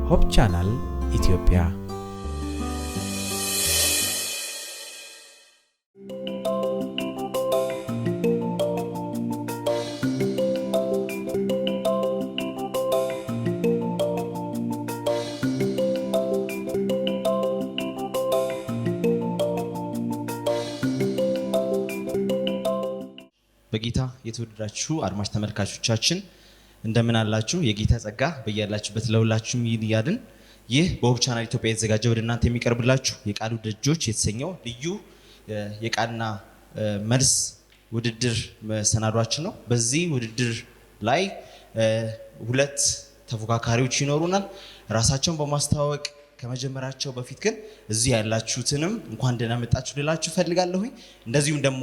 ሆፕ ቻናል ኢትዮጵያ። በጌታ የተወደዳችሁ አድማጭ ተመልካቾቻችን እንደምን አላችሁ? የጌታ ጸጋ በያላችሁበት ለሁላችሁም ይያድን። ይህ በሆፕ ቻናል ኢትዮጵያ የተዘጋጀ ወደ እናንተ የሚቀርብላችሁ የቃሉ ደጆች የተሰኘው ልዩ የቃልና መልስ ውድድር መሰናዷችን ነው። በዚህ ውድድር ላይ ሁለት ተፎካካሪዎች ይኖሩናል። ራሳቸውን በማስተዋወቅ ከመጀመራቸው በፊት ግን እዚህ ያላችሁትንም እንኳን ደህና መጣችሁ ልላችሁ ፈልጋለሁኝ። እንደዚሁም ደግሞ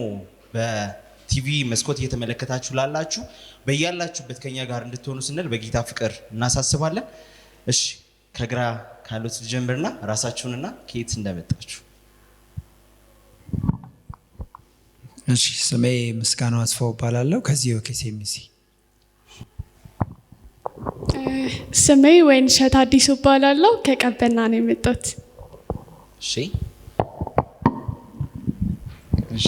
በቲቪ መስኮት እየተመለከታችሁ ላላችሁ በያላችሁበት ከኛ ጋር እንድትሆኑ ስንል በጌታ ፍቅር እናሳስባለን። እሺ ከግራ ካሉት ልጀምርና ራሳችሁንና ከየት እንደመጣችሁ። እሺ ስሜ ምስጋናው አስፋው እባላለሁ ከዚህ ከሴሚሲ። ስሜ ወይንሸት አዲሱ እባላለሁ ከቀበና ነው የመጣሁት። እሺ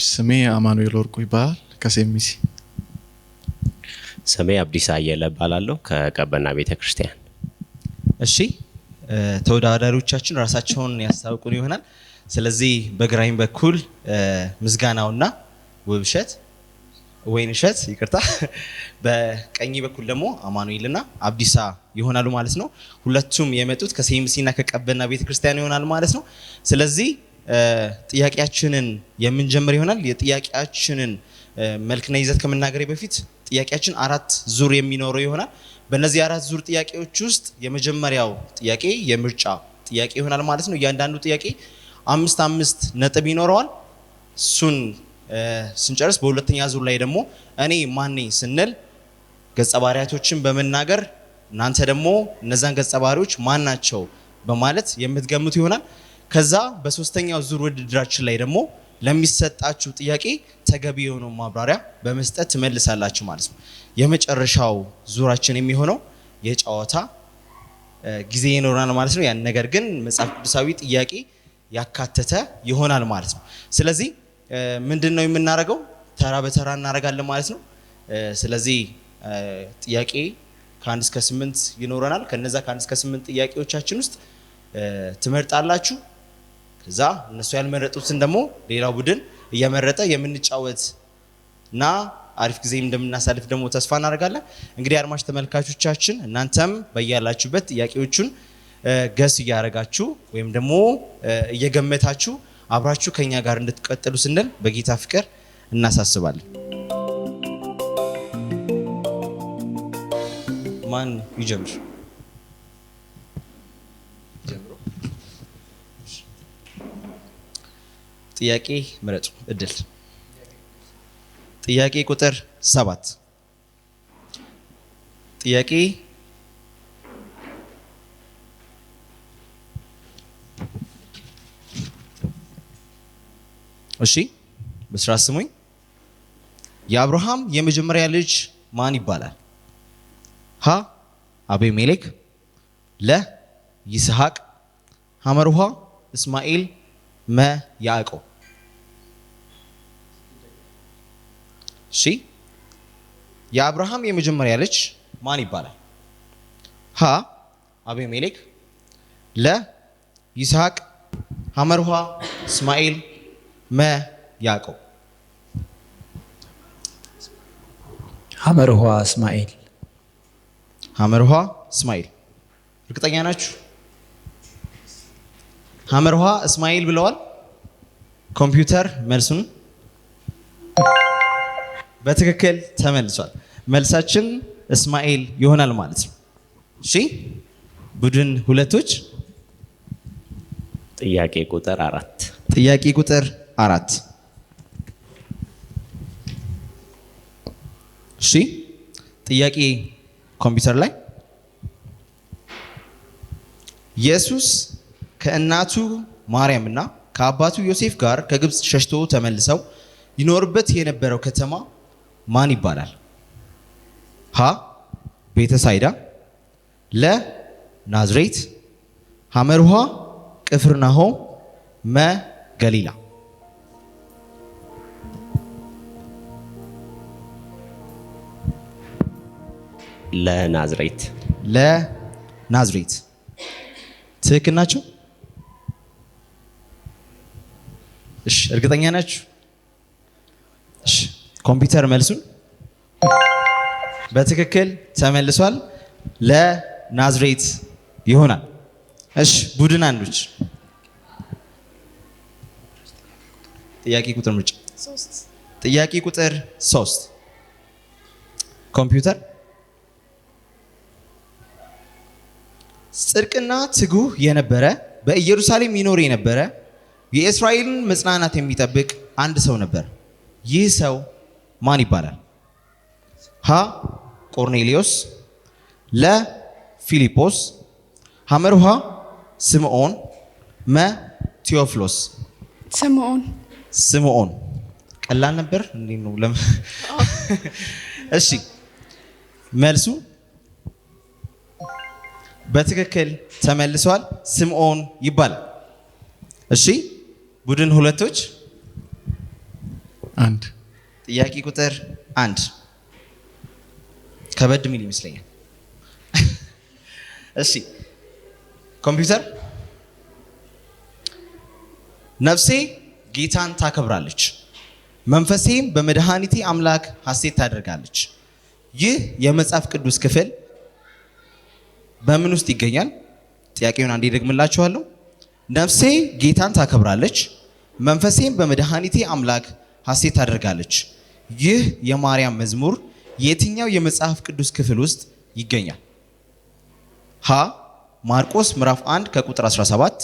ስሜ አማኑኤል ወርቁ ይባላል ከሴሚሲ። ስሜ አብዲሳ አየለ እባላለሁ ከቀበና ቤተክርስቲያን። እሺ ተወዳዳሪዎቻችን ራሳቸውን ያስታውቁን ይሆናል። ስለዚህ በግራኝ በኩል ምስጋናውና ወይንሸት ይቅርታ፣ በቀኝ በኩል ደግሞ አማኑኤልና አብዲሳ ይሆናሉ ማለት ነው። ሁለቱም የመጡት ከሴሚሲና ከቀበና ቤተክርስቲያን ይሆናል ማለት ነው። ስለዚህ ጥያቄያችንን የምንጀምር ይሆናል። የጥያቄያችንን መልክና ይዘት ከመናገሬ በፊት ጥያቄያችን 4 ዙር የሚኖረው ይሆናል። በእነዚህ 4 ዙር ጥያቄዎች ውስጥ የመጀመሪያው ጥያቄ የምርጫ ጥያቄ ይሆናል ማለት ነው። እያንዳንዱ ጥያቄ 5 ነጥብ ይኖረዋል። እሱን ስንጨርስ በሁለተኛ ዙር ላይ ደግሞ እኔ ማን ነኝ ስንል ገጸ ባህሪያቶችን በመናገር እናንተ ደግሞ እነዛን ገጸ ባህሪዎች ማን ናቸው በማለት የምትገምቱ ይሆናል። ከዛ በሶስተኛው ዙር ውድድራችን ላይ ደግሞ ለሚሰጣችሁ ጥያቄ ተገቢ የሆነው ማብራሪያ በመስጠት ትመልሳላችሁ ማለት ነው። የመጨረሻው ዙራችን የሚሆነው የጨዋታ ጊዜ ይኖራል ማለት ነው። ያን ነገር ግን መጽሐፍ ቅዱሳዊ ጥያቄ ያካተተ ይሆናል ማለት ነው። ስለዚህ ምንድነው የምናደርገው? ተራ በተራ እናደርጋለን ማለት ነው። ስለዚህ ጥያቄ ከ1 እስከ 8 ይኖረናል። ከነዛ ከ1 እስከ 8 ጥያቄዎቻችን ውስጥ ትመርጣላችሁ። ከዛ እነሱ ያልመረጡትን ደግሞ ሌላው ቡድን እየመረጠ የምንጫወት እና አሪፍ ጊዜ እንደምናሳልፍ ደግሞ ተስፋ እናደርጋለን። እንግዲህ አድማጭ ተመልካቾቻችን እናንተም በያላችሁበት ጥያቄዎቹን ገስ እያደረጋችሁ ወይም ደግሞ እየገመታችሁ አብራችሁ ከኛ ጋር እንድትቀጥሉ ስንል በጌታ ፍቅር እናሳስባለን። ማን ይጀምር? ጥያቄ ምረጡ። እድል ጥያቄ ቁጥር 7 ጥያቄ እሺ በስራ ስሙኝ። የአብርሃም የመጀመሪያ ልጅ ማን ይባላል? ሀ አቤሜሌክ፣ ለ ይስሐቅ፣ ሐመርሃ እስማኤል፣ መ ያዕቆብ። እሺ የአብርሃም የመጀመሪያ ልጅ ማን ይባላል? ሀ አቤሜሌክ፣ ለ ይስሐቅ፣ ሐመርሃ እስማኤል፣ መ ያዕቆብ። ሐመርሃ እስማኤል። ሐመርሃ እስማኤል እርግጠኛ ናችሁ? ሐመርሃ እስማኤል ብለዋል። ኮምፒውተር መልሱን በትክክል ተመልሷል። መልሳችን እስማኤል ይሆናል ማለት ነው። እሺ ቡድን ሁለቶች ጥያቄ ቁጥር 4 ጥያቄ ቁጥር 4 እሺ ጥያቄ ኮምፒውተር ላይ ኢየሱስ ከእናቱ ማርያም እና ከአባቱ ዮሴፍ ጋር ከግብፅ ሸሽቶ ተመልሰው ይኖርበት የነበረው ከተማ ማን ይባላል? ሀ ቤተሳይዳ፣ ለ ናዝሬት፣ ሐመርሃ ቅፍርናሆም፣ መ ገሊላ። ለናዝሬት። ለናዝሬት ትክክል ናቸው? እሺ እርግጠኛ ናችሁ? እሺ ኮምፒውተር መልሱን በትክክል ተመልሷል። ለናዝሬት ይሆናል። እሺ ቡድን አንዶች ጥያቄ ቁጥር ምርጫ ጥያቄ ቁጥር 3 ኮምፒውተር ጽድቅና ትጉህ የነበረ በኢየሩሳሌም ይኖር የነበረ የእስራኤልን መጽናናት የሚጠብቅ አንድ ሰው ነበር። ይህ ሰው ማን ይባላል? ሀ ቆርኔሊዮስ፣ ለ ፊልጶስ፣ ሐመርሃ ስምዖን፣ መ ቴዎፍሎስ። ስምዖን ቀላል ነበር እንዴ ነው? እሺ መልሱ በትክክል ተመልሷል። ስምዖን ይባላል። እሺ ቡድን ሁለቶች አንድ ጥያቄ ቁጥር 1 ከበድ ሚል ይመስለኛል። እሺ ኮምፒውተር ነፍሴ ጌታን ታከብራለች፣ መንፈሴም በመድኃኒቴ አምላክ ሐሴት ታደርጋለች። ይህ የመጽሐፍ ቅዱስ ክፍል በምን ውስጥ ይገኛል? ጥያቄውን አንዴ ደግምላችኋለሁ። ነፍሴ ጌታን ታከብራለች፣ መንፈሴም በመድኃኒቴ አምላክ ሐሴት ታደርጋለች። ይህ የማርያም መዝሙር የትኛው የመጽሐፍ ቅዱስ ክፍል ውስጥ ይገኛል? ሀ ማርቆስ ምዕራፍ 1 ከቁጥር 17፣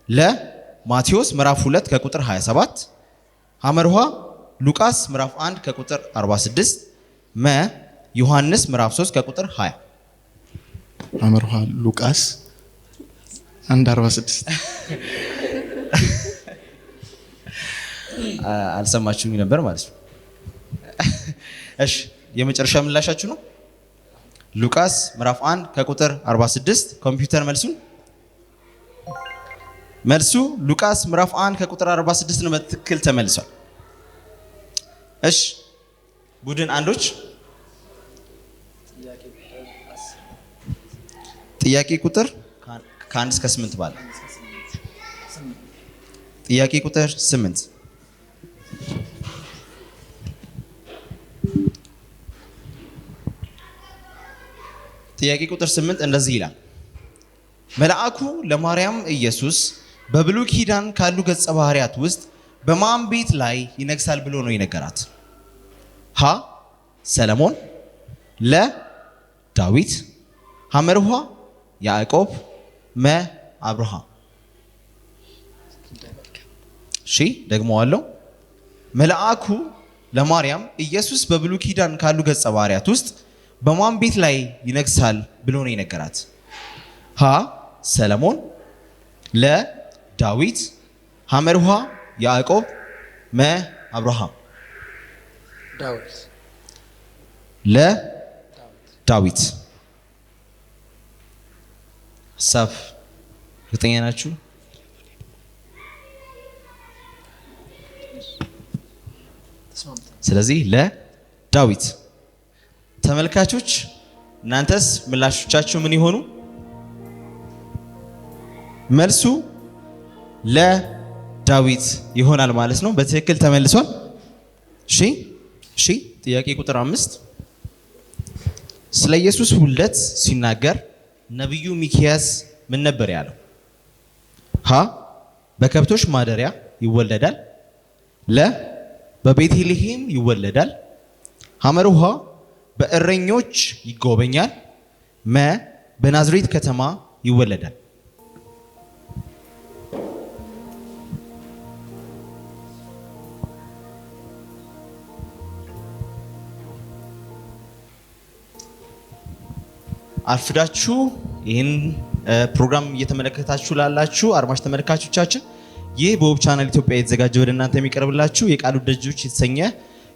ለ ማቴዎስ ምዕራፍ 2 ከቁጥር 27፣ ሐመርሃ ሉቃስ ምዕራፍ 1 ከቁጥር 46፣ መ ዮሐንስ ምዕራፍ 3 ከቁጥር 20። ሐመርሃ ሉቃስ 1:46 አልሰማችሁኝ ነበር ማለት ነው። እሺ የመጨረሻ ምላሻችሁ ነው። ሉቃስ ምዕራፍ 1 ከቁጥር 46። ኮምፒውተር መልሱ ሉቃስ ምዕራፍ 1 ከቁጥር 46 ነው። በትክክል ተመልሷል። እሺ ቡድን አንዶች ጥያቄ ቁጥር ከ1 እስከ 8 ባለ ጥያቄ ቁጥር 8 ጥያቄ ቁጥር 8 እንደዚህ ይላል። መልአኩ ለማርያም ኢየሱስ በብሉይ ኪዳን ካሉ ገጸ ባህሪያት ውስጥ በማን ቤት ላይ ይነግሳል ብሎ ነው የነገራት? ሀ ሰለሞን፣ ለ ዳዊት፣ ሐመርሃ ያዕቆብ፣ መ አብርሃም። እሺ ደግመዋለሁ። መልአኩ ለማርያም ኢየሱስ በብሉይ ኪዳን ካሉ ገጸ ባህሪያት ውስጥ በማን ቤት ላይ ይነግሳል ብሎ ነው የነገራት? ሀ ሰለሞን፣ ለ ዳዊት፣ ሐመርሃ ያዕቆብ፣ መ አብርሃም። ለ ዳዊት። ሀሳብ እርግጠኛ ናችሁ? ስለዚህ ለዳዊት። ተመልካቾች እናንተስ ምላሾቻችሁ ምን ይሆኑ? መልሱ ለዳዊት ይሆናል ማለት ነው። በትክክል ተመልሷል። እሺ ጥያቄ ቁጥር 5 ስለ ኢየሱስ ውልደት ሲናገር ነቢዩ ሚክያስ ምን ነበር ያለው? ሀ በከብቶች ማደሪያ ይወለዳል፣ ለ በቤተልሔም ይወለዳል፣ ሐመርሃ በእረኞች ይጎበኛል፣ መ በናዝሬት ከተማ ይወለዳል። አርፍዳችሁ ይህን ፕሮግራም እየተመለከታችሁ ላላችሁ አድማጭ ተመልካቾቻችን ይህ በውብ ቻናል ኢትዮጵያ የተዘጋጀ ወደ እናንተ የሚቀርብላችሁ የቃሉ ደጆች የተሰኘ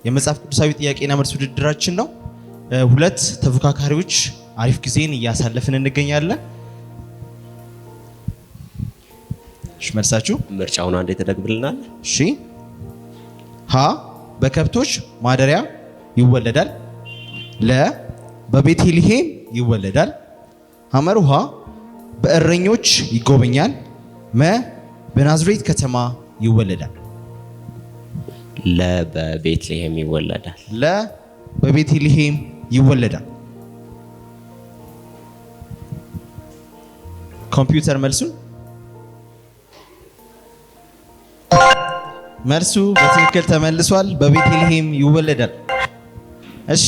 የመጽሐፍ ቅዱሳዊ ጥያቄና መልስ ውድድራችን ነው። ሁለት ተፎካካሪዎች አሪፍ ጊዜን እያሳለፍን እንገኛለን። እሺ መልሳችሁ ምርጫውን አንዴ ተደግምልናል። እሺ ሀ በከብቶች ማደሪያ ይወለዳል፣ ለ በቤተልሔም ይወለዳል፣ ሐመሩሃ በእረኞች ይጎበኛል፣ መ በናዝሬት ከተማ ይወለዳል። ለ በቤተልሔም ይወለዳል። ለ በቤተልሔም ይወለዳል። ኮምፒውተር መልሱን መልሱ በትክክል ተመልሷል። በቤተልሔም ይወለዳል። እሺ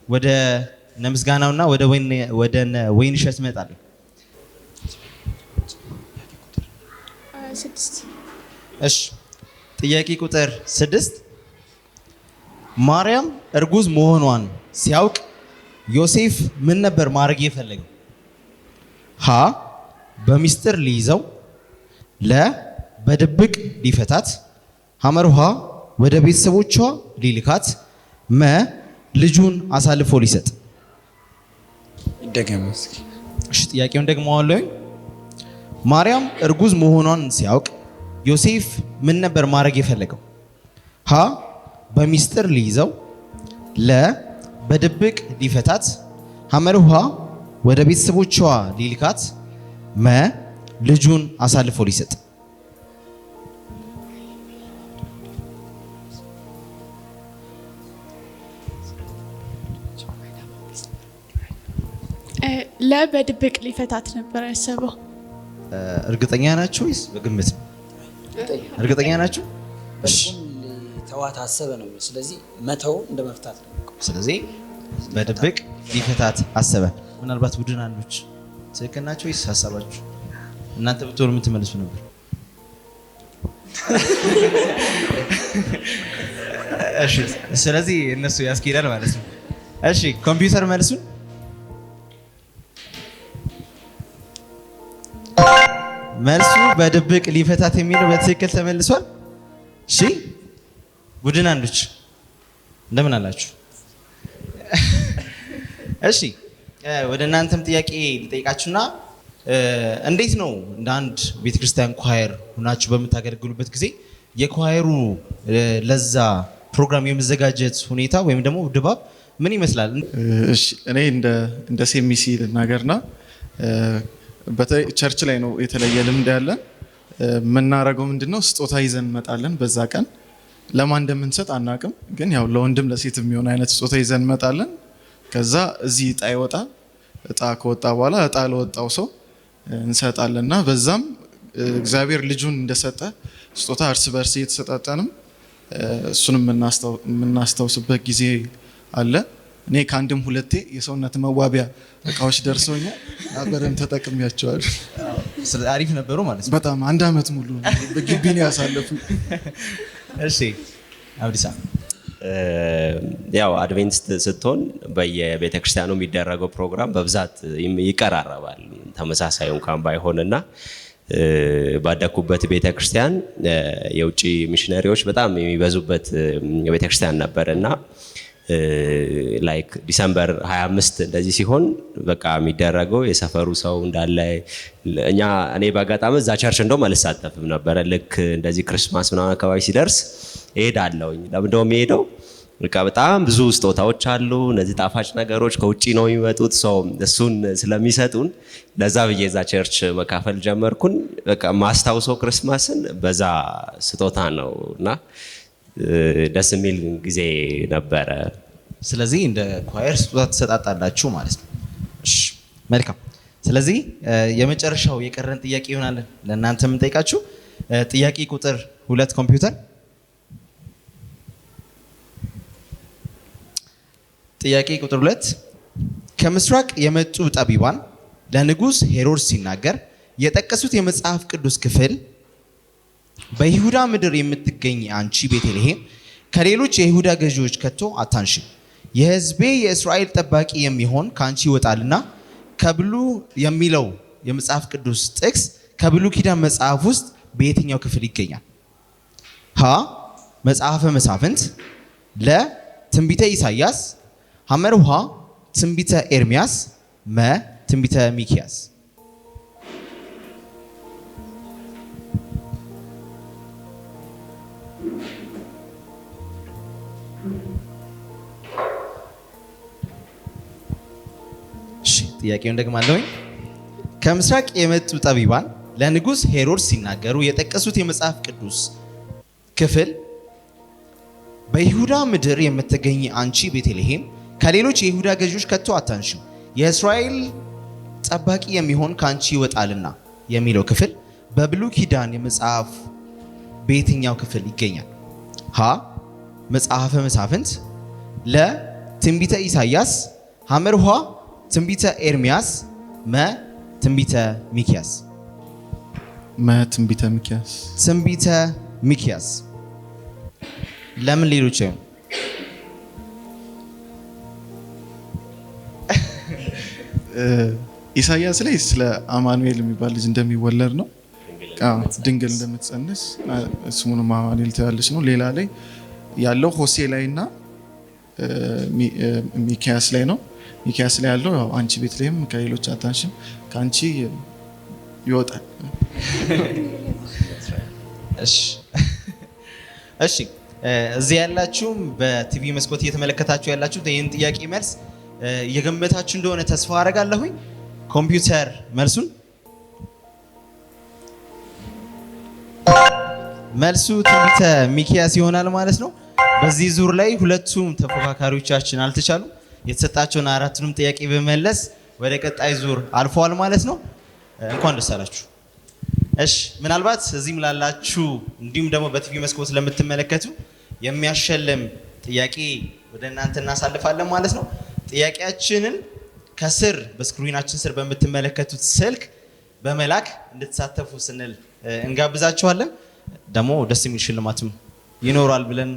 ወደ ነምስጋናውና ወደ ወይንሸት እመጣለሁ። 6 እሺ ጥያቄ ቁጥር 6 ማርያም እርጉዝ መሆኗን ሲያውቅ ዮሴፍ ምን ነበር ማድረግ የፈለገው? ሀ በሚስጥር ሊይዘው፣ ለ በድብቅ ሊፈታት፣ ሐመሩሃ ወደ ቤተሰቦቿ ሊልካት፣ መ ልጁን አሳልፎ ሊሰጥ። ደገም እስኪ። እሺ ጥያቄውን ደግመዋለሁ። ማርያም እርጉዝ መሆኗን ሲያውቅ ዮሴፍ ምን ነበር ማድረግ የፈለገው? ሀ በሚስጥር ሊይዘው፣ ለ በድብቅ ሊፈታት፣ ሐመሩሃ ወደ ቤተሰቦቿ ሊልካት፣ መ ልጁን አሳልፎ ሊሰጥ። ለበድብቅ ሊፈታት ነበር ያሰበው። እርግጠኛ ናችሁ ወይስ በግምት ነው? እርግጠኛ ናችሁ? ተዋት አሰበ ነው። ስለዚህ መተው እንደ መፍታት ነው። ስለዚህ በድብቅ ሊፈታት አሰበ። ምናልባት ቡድን አንዶች ትክክል ናቸው ወይስ ሀሳባችሁ? እናንተ ብትሆኑ ምን ትመልሱ ነበር? እሺ ስለዚህ እነሱ ያስኬዳል ማለት ነው። እሺ ኮምፒውተር መልሱን መልሱ በድብቅ ሊፈታት የሚለው በትክክል ተመልሷል። እሺ ቡድን አንዶች እንደምን አላችሁ? እሺ ወደ እናንተም ጥያቄ ልጠይቃችሁና እንዴት ነው እንደ አንድ ቤተክርስቲያን ኳየር ሆናችሁ በምታገለግሉበት ጊዜ የኳየሩ ለዛ ፕሮግራም የመዘጋጀት ሁኔታ ወይም ደግሞ ድባብ ምን ይመስላል? እሺ እኔ እንደ ሴሚሲ ልናገርና በተለይ ቸርች ላይ ነው የተለየ ልምድ ያለን። የምናደርገው ምንድነው ስጦታ ይዘን እንመጣለን። በዛ ቀን ለማን እንደምንሰጥ አናቅም፣ ግን ያው ለወንድም ለሴት የሚሆን አይነት ስጦታ ይዘን እንመጣለን። ከዛ እዚህ እጣ ይወጣል። እጣ ከወጣ በኋላ እጣ ለወጣው ሰው እንሰጣለንና በዛም እግዚአብሔር ልጁን እንደሰጠ ስጦታ እርስ በርስ እየተሰጣጠንም እሱንም የምናስታውስበት ጊዜ አለ። እኔ ከአንድም ሁለቴ የሰውነት መዋቢያ እቃዎች ደርሰውኛል። በደንብ ተጠቅሜያቸዋለሁ። አሪፍ ነበሩ ማለት ነው። በጣም 1 ዓመት ሙሉ በግቢ ነው ያሳለፉ። እሺ አብዲሳ ያው አድቬንቲስት ስትሆን በየቤተ ክርስቲያኑ የሚደረገው ፕሮግራም በብዛት ይቀራረባል፣ ተመሳሳይ እንኳን ባይሆንና ባደኩበት ቤተ ክርስቲያን የውጭ ሚሽነሪዎች በጣም የሚበዙበት ቤተ ክርስቲያን ነበርና ላይክ ዲሰምበር 25 እንደዚህ ሲሆን በቃ የሚደረገው የሰፈሩ ሰው እንዳለ እኔ በአጋጣሚ እዛ ቸርች እንደውም አልሳተፍም ነበረ። ልክ እንደዚህ ክርስማስ ምናምን አካባቢ ሲደርስ እሄዳለሁኝ። ለምንድነው የሚሄደው? በቃ በጣም ብዙ ስጦታዎች አሉ፣ እነዚህ ጣፋጭ ነገሮች ከውጪ ነው የሚመጡት። ሰው እሱን ስለሚሰጡን ለዛ ብዬ እዛ ቸርች መካፈል ጀመርኩን። በቃ ማስታውሰው ክርስማስን በዛ ስጦታ ነው እና ደስ የሚል ጊዜ ነበረ። ስለዚህ እንደ ኳየር ስጦታ ትሰጣጣላችሁ ማለት ነው። እሺ መልካም። ስለዚህ የመጨረሻው የቀረን ጥያቄ ይሆናል ለእናንተ የምንጠይቃችሁ ጥያቄ ቁጥር 2 ኮምፒውተር ጥያቄ ቁጥር 2 ከምስራቅ የመጡ ጠቢባን ለንጉሥ ሄሮድስ ሲናገር የጠቀሱት የመጽሐፍ ቅዱስ ክፍል በይሁዳ ምድር የምትገኝ አንቺ ቤተልሔም ከሌሎች የይሁዳ ገዢዎች ከቶ አታንሺ፣ የሕዝቤ የእስራኤል ጠባቂ የሚሆን ከአንቺ ይወጣልና ከብሉ የሚለው የመጽሐፍ ቅዱስ ጥቅስ ከብሉ ኪዳን መጽሐፍ ውስጥ በየትኛው ክፍል ይገኛል? ሀ መጽሐፈ መሳፍንት፣ ለ ትንቢተ ኢሳይያስ፣ ሐመርሃ ትንቢተ ኤርሚያስ፣ መ ትንቢተ ሚክያስ። እሺ ጥያቄውን ደግማለሁኝ። ከምስራቅ የመጡ ጠቢባን ለንጉሥ ሄሮድስ ሲናገሩ የጠቀሱት የመጽሐፍ ቅዱስ ክፍል በይሁዳ ምድር የምትገኝ አንቺ ቤተልሔም ከሌሎች የይሁዳ ገዢዎች ከቶ አታንሽም፣ የእስራኤል ጠባቂ የሚሆን ከአንቺ ይወጣልና የሚለው ክፍል በብሉይ ኪዳን የመጽሐፍ በየትኛው ክፍል ይገኛል? ሀ መጽሐፈ መሳፍንት፣ ለ ትንቢተ ኢሳይያስ፣ ሐመርኋ ትንቢተ ኤርሚያስ፣ መ ትንቢተ ሚክያስ። ትንቢተ ሚክያስ። ትንቢተ ሚክያስ። ለምን ሌሎች አይሆን? ኢሳይያስ ላይ ስለ አማኑኤል የሚባል ልጅ እንደሚወለድ ነው። ድንግል እንደምትጸንስ ስሙንም አማኑኤል ትላለች ነው። ሌላ ላይ ያለው ሆሴ ላይ እና ሚክያስ ላይ ነው። ሚክያስ ላይ ያለው ያው አንቺ ቤተልሔም ከሌሎች አታንሽም፣ ከአንቺ ይወጣል። እሺ እዚህ ያላችሁም በቲቪ መስኮት እየተመለከታችሁ ያላችሁት ይህን ጥያቄ መልስ እየገመታችሁ እንደሆነ ተስፋ አደርጋለሁኝ። ኮምፒውተር መልሱ ትንቢተ ሚክያስ ይሆናል ማለት ነው። በዚህ ዙር ላይ ሁለቱም ተፎካካሪዎቻችን አልተቻሉ። የተሰጣቸውን አራቱንም ጥያቄ በመለስ ወደ ቀጣይ ዙር አልፈዋል ማለት ነው። እንኳን ደስ አላችሁ። እሺ ምናልባት እዚህም ላላችሁ እንዲሁም ደግሞ በቲቪ መስኮት ለምትመለከቱ የሚያሸልም ጥያቄ ወደ እናንተ እናሳልፋለን ማለት ነው። ጥያቄያችንን ከስር በስክሪናችን ስር በምትመለከቱት ስልክ በመላክ እንድትሳተፉ ስንል እንጋብዛችኋለን። ደግሞ ደስ የሚል ሽልማትም ይኖራል ብለን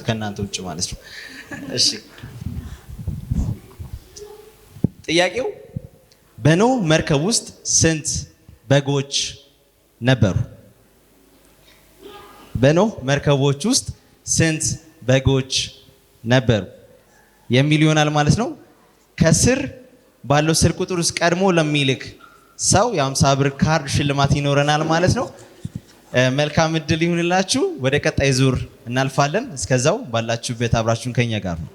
ከእናንተ ውጭ ማለት ነው። እሺ ጥያቄው በኖህ መርከብ ውስጥ ስንት በጎች ነበሩ? በኖህ መርከቦች ውስጥ ስንት በጎች ነበሩ የሚል ይሆናል ማለት ነው። ከስር ባለው ስልክ ቁጥር ውስጥ ቀድሞ ለሚልክ ሰው የ50 ብር ካርድ ሽልማት ይኖረናል ማለት ነው። መልካም እድል ይሁንላችሁ። ወደ ቀጣይ ዙር እናልፋለን። እስከዛው ባላችሁበት አብራችሁን ከኛ ጋር ነው።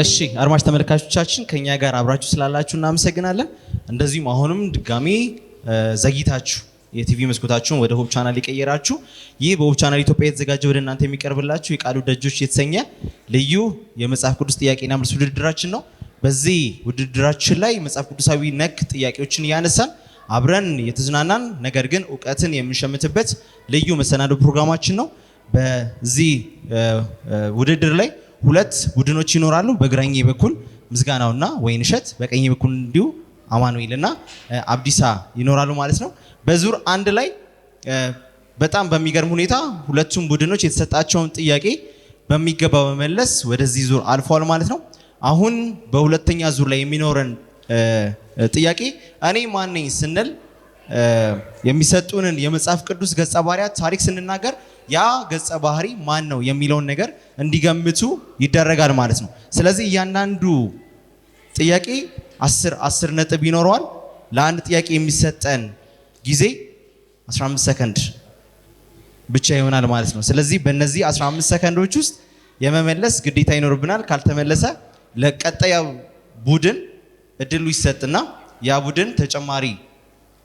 እሺ አድማጭ ተመልካቾቻችን ከኛ ጋር አብራችሁ ስላላችሁ እናመሰግናለን። እንደዚሁም አሁንም ድጋሚ ዘግይታችሁ የቲቪ መስኮታችሁን ወደ ሆፕ ቻናል የቀየራችሁ ይህ በሆፕ ቻናል ኢትዮጵያ የተዘጋጀ ወደ እናንተ የሚቀርብላችሁ የቃሉ ደጆች የተሰኘ ልዩ የመጽሐፍ ቅዱስ ጥያቄና መልስ ውድድራችን ነው። በዚህ ውድድራችን ላይ መጽሐፍ ቅዱሳዊ ነክ ጥያቄዎችን እያነሳን አብረን የተዝናናን ነገር ግን እውቀትን የምንሸምትበት ልዩ መሰናዶ ፕሮግራማችን ነው። በዚህ ውድድር ላይ ሁለት ቡድኖች ይኖራሉ። በግራኝ በኩል ምስጋናውና ወይንሸት፣ በቀኝ በኩል እንዲሁ አማኑኤልና አብዲሳ ይኖራሉ ማለት ነው። በዙር አንድ ላይ በጣም በሚገርም ሁኔታ ሁለቱም ቡድኖች የተሰጣቸውን ጥያቄ በሚገባ በመለስ ወደዚህ ዙር አልፈዋል ማለት ነው። አሁን በሁለተኛ ዙር ላይ የሚኖረን ጥያቄ እኔ ማን ነኝ ስንል የሚሰጡንን የመጽሐፍ ቅዱስ ገጸ ባህሪያት ታሪክ ስንናገር ያ ገጸ ባህሪ ማን ነው የሚለውን ነገር እንዲገምቱ ይደረጋል ማለት ነው። ስለዚህ እያንዳንዱ ጥያቄ 10 ነጥብ ይኖረዋል። ለአንድ ጥያቄ የሚሰጠን ጊዜ 15 ሰከንድ ብቻ ይሆናል ማለት ነው። ስለዚህ በእነዚህ 15 ሰከንዶች ውስጥ የመመለስ ግዴታ ይኖርብናል። ካልተመለሰ ለቀጣዩ ቡድን እድሉ ይሰጥና ያ ቡድን ተጨማሪ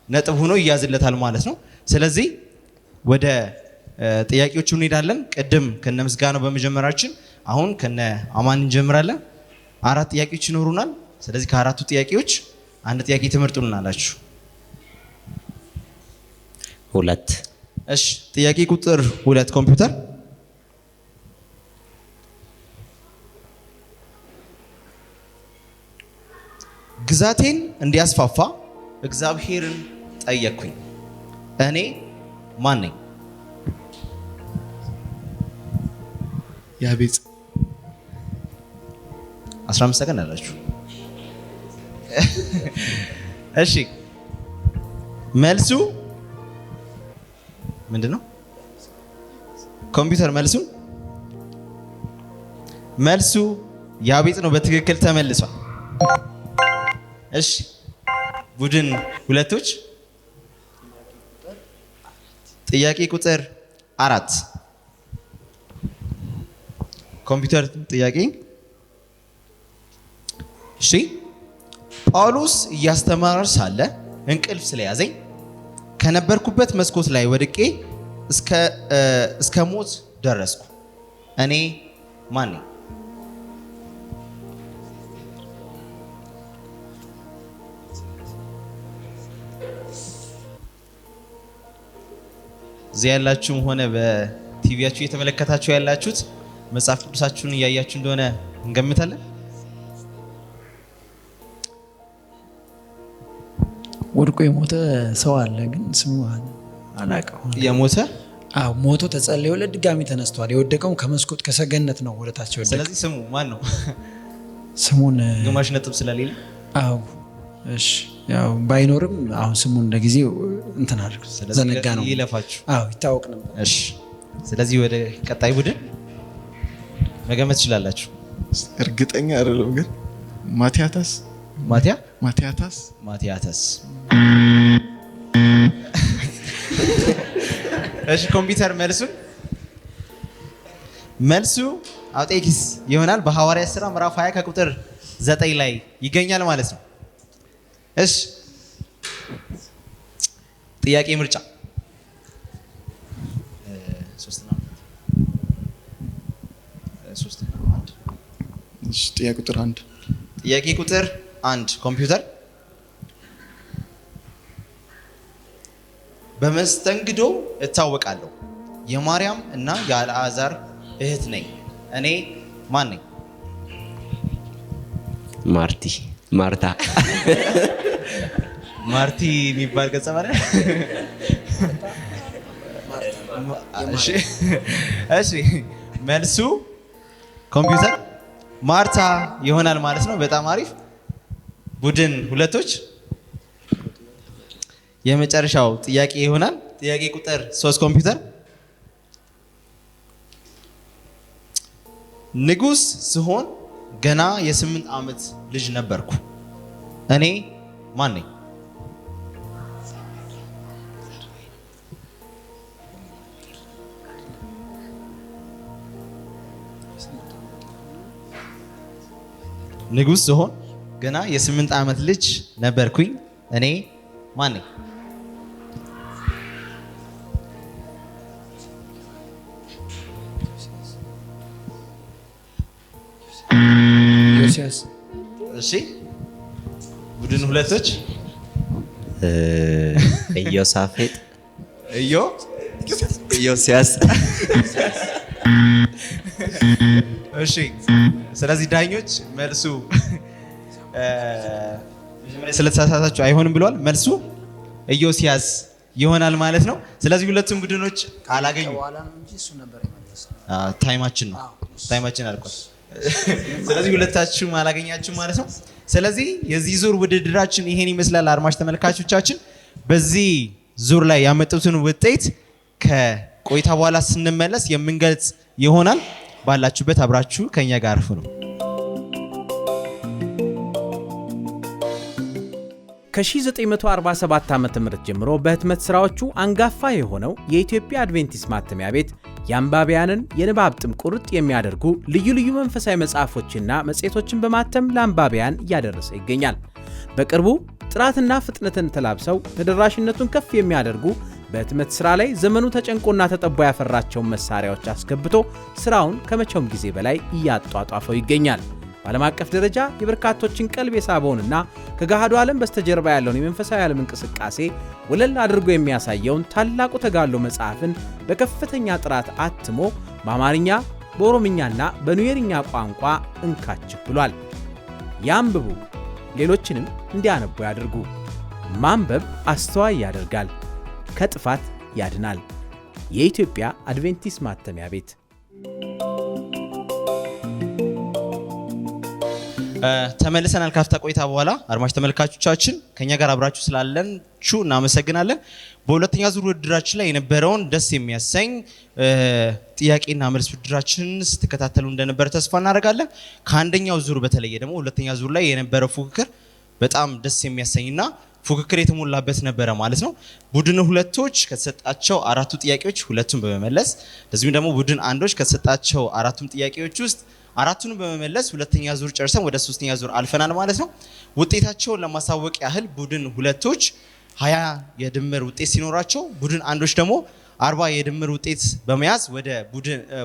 ነጥብ ሆኖ ይያዝለታል ማለት ነው። ስለዚህ ወደ ጥያቄዎቹ እንሄዳለን። ቅድም ከነ ምስጋናው በመጀመራችን አሁን ከነ አማን እንጀምራለን። 4 ጥያቄዎች ይኖሩናል። ስለዚህ ከአራቱ ጥያቄዎች አንድ ጥያቄ ትመርጡልናላችሁ። 2 እሺ ጥያቄ ቁጥር 2 ኮምፒውተር ግዛቴን እንዲያስፋፋ እግዚአብሔርን ጠየቅኩኝ፣ እኔ ማን ነኝ? ያቤጽ 15 ሰከንድ አላችሁ። እሺ መልሱ ምንድን ነው? ኮምፒውተር መልሱ ያቤጽ ነው። በትክክል ተመልሷል። እሺ ቡድን ሁለቶች ጥያቄ ቁጥር 4 ኮምፒውተር ጥያቄ። እሺ ጳውሎስ እያስተማረ ሳለ እንቅልፍ ስለያዘኝ ከነበርኩበት መስኮት ላይ ወድቄ እስከ ሞት ደረስኩ። እኔ ማን ነኝ? እዚህ ያላችሁም ሆነ በቲቪያችሁ እየተመለከታችሁ ያላችሁት መጽሐፍ ቅዱሳችሁን እያያችሁ እንደሆነ እንገምታለን። ወድቆ የሞተ ሰው አለ፣ ግን ስሙ አላውቀውም። የሞተ ሞቶ ተጸልዮለት ድጋሚ ተነስቷል። የወደቀውም ከመስኮት ከሰገነት ነው ወደ ታች ወደቀ። ስለዚህ ስሙ ማን ነው? ስሙን ግማሽ ነጥብ ስለሌለ እሺ ያው ባይኖርም አሁን ስሙን ለጊዜው እንትን አድርጉ፣ ዘነጋ ነው። ይለፋችሁ። ይታወቅ ነበር። እሺ ስለዚህ ወደ ቀጣይ ቡድን መገመት ትችላላችሁ። እርግጠኛ አይደለም ግን ማቲያታስ እሺ ኮምፒውተር መልሱ አውጤኪስ ይሆናል። በሐዋርያት ሥራ ምዕራፍ 20 ከቁጥር 9 ላይ ይገኛል ማለት ነው። እሺ ጥያቄ ምርጫ ጥያቄ ቁጥር 1 ኮምፒውተር በመስተንግዶ እታወቃለሁ። የማርያም እና የአልዓዛር እህት ነኝ። እኔ ማን ነኝ? ማርቲ የሚባል ገጸ ባህሪ። እሺ መልሱ ኮምፒውተር ማርታ ይሆናል ማለት ነው። በጣም አሪፍ ቡድን ሁለቶች። የመጨረሻው ጥያቄ ይሆናል። ጥያቄ ቁጥር 3 ኮምፒውተር ንጉስ ስሆን ገና የ8 ዓመት ልጅ ነበርኩ። እኔ ማን ነኝ? ንጉስ ስሆን ገና የ8 ዓመት ልጅ ነበርኩኝ። እኔ ማን ነኝ? ዮሲያስ። እሺ ቡድን ሁለቶች ኢዮሳፌጥ፣ ኢዮስያስ። እሺ ስለዚህ ዳኞች መልሱ ስለተሳሳታችሁ አይሆንም ብለዋል። መልሱ ኢዮስያስ ይሆናል ማለት ነው። ስለዚህ ሁለቱም ቡድኖች አላገኙም። ታይማችን አልቋል። ስለዚህ ሁለታችሁም አላገኛችሁም ማለት ነው። ስለዚህ የዚህ ዙር ውድድራችን ይሄን ይመስላል። አድማጭ ተመልካቾቻችን በዚህ ዙር ላይ ያመጡትን ውጤት ከቆይታ በኋላ ስንመለስ የምንገልጽ ይሆናል። ባላችሁበት አብራችሁ ከኛ ጋር አርፉ ነው። ከ1947 ዓ.ም ጀምሮ በህትመት ስራዎቹ አንጋፋ የሆነው የኢትዮጵያ አድቬንቲስት ማተሚያ ቤት የአንባቢያንን የንባብ ጥም ቁርጥ የሚያደርጉ ልዩ ልዩ መንፈሳዊ መጽሐፎችና መጽሔቶችን በማተም ለአንባቢያን እያደረሰ ይገኛል። በቅርቡ ጥራትና ፍጥነትን ተላብሰው ተደራሽነቱን ከፍ የሚያደርጉ በህትመት ስራ ላይ ዘመኑ ተጨንቆና ተጠቦ ያፈራቸውን መሳሪያዎች አስገብቶ ስራውን ከመቼውም ጊዜ በላይ እያጧጧፈው ይገኛል። በዓለም አቀፍ ደረጃ የበርካቶችን ቀልብ የሳበውንና ከገሃዱ ዓለም በስተጀርባ ያለውን የመንፈሳዊ ዓለም እንቅስቃሴ ወለል አድርጎ የሚያሳየውን ታላቁ ተጋድሎ መጽሐፍን በከፍተኛ ጥራት አትሞ በአማርኛ፣ በኦሮምኛና በኑዌርኛ ቋንቋ እንካችሁ ብሏል። ያንብቡ፣ ሌሎችንም እንዲያነቡ ያድርጉ። ማንበብ አስተዋይ ያደርጋል፣ ከጥፋት ያድናል። የኢትዮጵያ አድቬንቲስት ማተሚያ ቤት። ተመልሰናል ካፍታ ቆይታ በኋላ። አድማጭ ተመልካቾቻችን ከኛ ጋር አብራችሁ ስላላችሁ እናመሰግናለን። በሁለተኛ ዙር ውድድራችን ላይ የነበረውን ደስ የሚያሰኝ ጥያቄና መልስ ውድድራችን ስትከታተሉ እንደነበረ ተስፋ እናደርጋለን። ከአንደኛው ዙር በተለየ ደግሞ ሁለተኛ ዙር ላይ የነበረው ፉክክር በጣም ደስ የሚያሰኝና ፉክክር የተሞላበት ነበረ ማለት ነው። ቡድን ሁለቶች ከተሰጣቸው 4ቱ ጥያቄዎች ሁለቱን በመመለስ እንደዚሁም ደግሞ ቡድን አንዶች ከተሰጣቸው 4ቱም ጥያቄዎች ውስጥ 4ቱን በመመለስ ሁለተኛ ዙር ጨርሰን ወደ 3ኛ ዙር አልፈናል ማለት ነው። ውጤታቸውን ለማሳወቅ ያህል ቡድን ሁለቶች 20 የድምር ውጤት ሲኖራቸው ቡድን አንዶች ደግሞ 40 የድምር ውጤት በመያዝ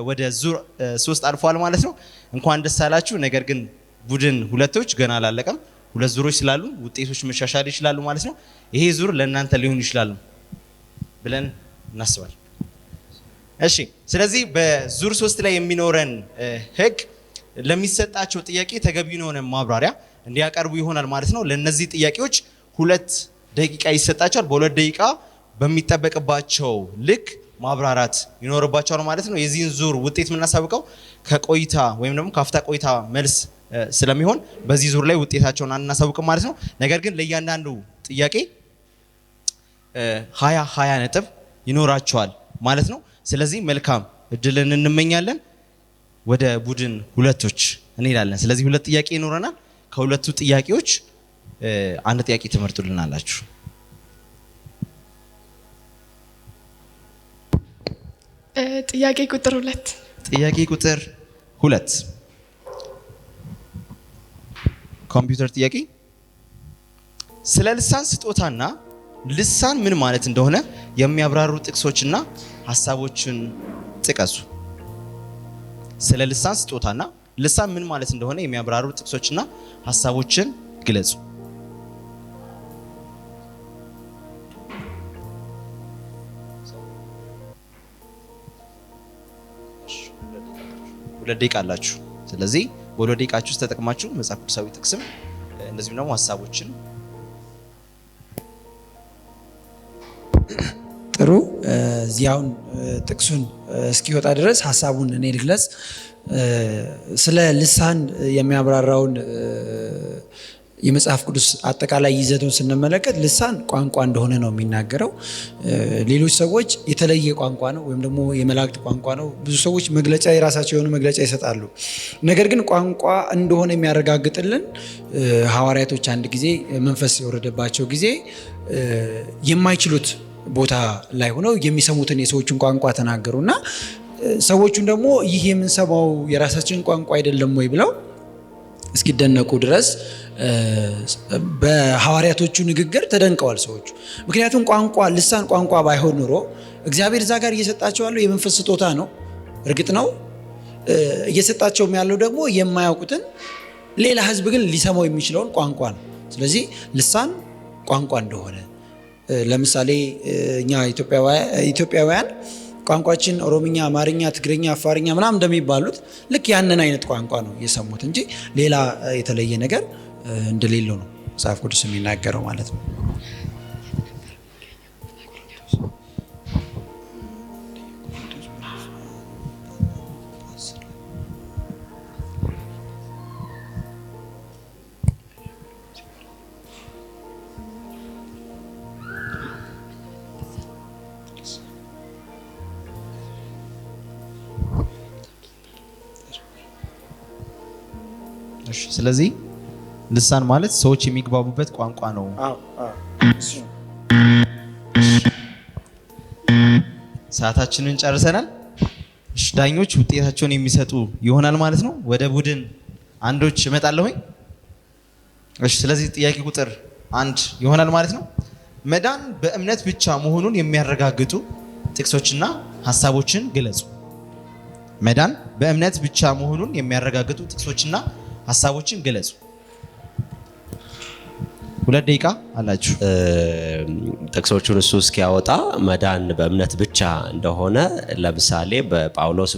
ወደ ዙር 3 አልፈዋል ማለት ነው። እንኳን ደስ አላችሁ። ነገር ግን ቡድን ሁለቶች ገና አላለቀም። 2 ዙሮች ስላሉ ውጤቶች መሻሻል ይችላሉ ማለት ነው። ይሄ ዙር ለእናንተ ሊሆን ይችላል ብለን እናስባለን። እሺ፣ ስለዚህ በዙር 3 ላይ የሚኖረን ህግ ለሚሰጣቸው ጥያቄ ተገቢውን የሆነ ማብራሪያ እንዲያቀርቡ ይሆናል ማለት ነው። ለነዚህ ጥያቄዎች 2 ደቂቃ ይሰጣቸዋል። በ2 ደቂቃ በሚጠበቅባቸው ልክ ማብራራት ይኖርባቸዋል ማለት ነው። የዚህን ዙር ውጤት የምናሳውቀው ከቆይታ ወይም ደግሞ ከአፍታ ቆይታ መልስ ስለሚሆን በዚህ ዙር ላይ ውጤታቸውን አናሳውቅም ማለት ነው። ነገር ግን ለእያንዳንዱ ጥያቄ 20 ነጥብ ይኖራቸዋል ማለት ነው። ስለዚህ መልካም እድልን እንመኛለን። ወደ ቡድን ሁለቶች እንሄዳለን። ስለዚህ 2 ጥያቄ ይኖረናል። ከሁለቱ ጥያቄዎች 1 ጥያቄ ትመርጡልናላችሁ። ጥያቄ ቁጥር 2 ጥያቄ ቁጥር 2 ኮምፒውተር ጥያቄ። ስለ ልሳን ስጦታና ልሳን ምን ማለት እንደሆነ የሚያብራሩ ጥቅሶችና ሐሳቦችን ጥቀሱ። ስለ ልሳን ስጦታና ልሳን ምን ማለት እንደሆነ የሚያብራሩ ጥቅሶችና ሐሳቦችን ግለጹ። ሁለት ደቂቃ አላችሁ። ስለዚህ በሁለት ደቂቃችሁ ውስጥ ተጠቅማችሁ መጽሐፍ ቅዱሳዊ ጥቅስም እንደዚሁም ደግሞ ሐሳቦችን ጥሩ። እዚያውን ጥቅሱን እስኪወጣ ድረስ ሐሳቡን እኔ ልግለጽ። ስለ ልሳን የሚያብራራውን የመጽሐፍ ቅዱስ አጠቃላይ ይዘቱን ስንመለከት ልሳን ቋንቋ እንደሆነ ነው የሚናገረው። ሌሎች ሰዎች የተለየ ቋንቋ ነው ወይም ደግሞ የመላእክት ቋንቋ ነው። ብዙ ሰዎች መግለጫ የራሳቸው የሆነ መግለጫ ይሰጣሉ። ነገር ግን ቋንቋ እንደሆነ የሚያረጋግጥልን ሐዋርያቶች አንድ ጊዜ መንፈስ የወረደባቸው ጊዜ የማይችሉት ቦታ ላይ ሆነው የሚሰሙትን የሰዎችን ቋንቋ ተናገሩና ሰዎቹን ደግሞ ይህ የምንሰማው የራሳችን ቋንቋ አይደለም ወይ ብለው እስኪደነቁ ድረስ በሐዋርያቶቹ ንግግር ተደንቀዋል ሰዎቹ። ምክንያቱም ቋንቋ ልሳን ቋንቋ ባይሆን ኖሮ እግዚአብሔር እዛ ጋር እየሰጣቸው ያለው የመንፈስ ስጦታ ነው። እርግጥ ነው እየሰጣቸውም ያለው ደግሞ የማያውቁትን ሌላ ሕዝብ ግን ሊሰማው የሚችለውን ቋንቋ ነው። ስለዚህ ልሳን ቋንቋ እንደሆነ ለምሳሌ እኛ ኢትዮጵያውያን ቋንቋችን ኦሮምኛ፣ አማርኛ፣ ትግርኛ፣ አፋርኛ ምናምን እንደሚባሉት ልክ ያንን አይነት ቋንቋ ነው የሰሙት እንጂ ሌላ የተለየ ነገር እንደሌለው ነው መጽሐፍ ቅዱስ የሚናገረው ማለት ነው። ስለዚህ ልሳን ማለት ሰዎች የሚግባቡበት ቋንቋ ነው። ሰዓታችንን ጨርሰናል። ዳኞች ውጤታቸውን የሚሰጡ ይሆናል ማለት ነው። ወደ ቡድን አንዶች እመጣለሁኝ። ስለዚህ ጥያቄ ቁጥር 1 ይሆናል ማለት ነው። መዳን በእምነት ብቻ መሆኑን የሚያረጋግጡ ጥቅሶችና ሐሳቦችን ግለጹ። መዳን በእምነት ብቻ መሆኑን የሚያረጋግጡ ጥቅሶችና ሐሳቦችን ግለጹ። 2 ደቂቃ አላችሁ። ጥቅሶቹን እሱ እስኪያወጣ መዳን በእምነት ብቻ እንደሆነ ለምሳሌ በጳውሎስ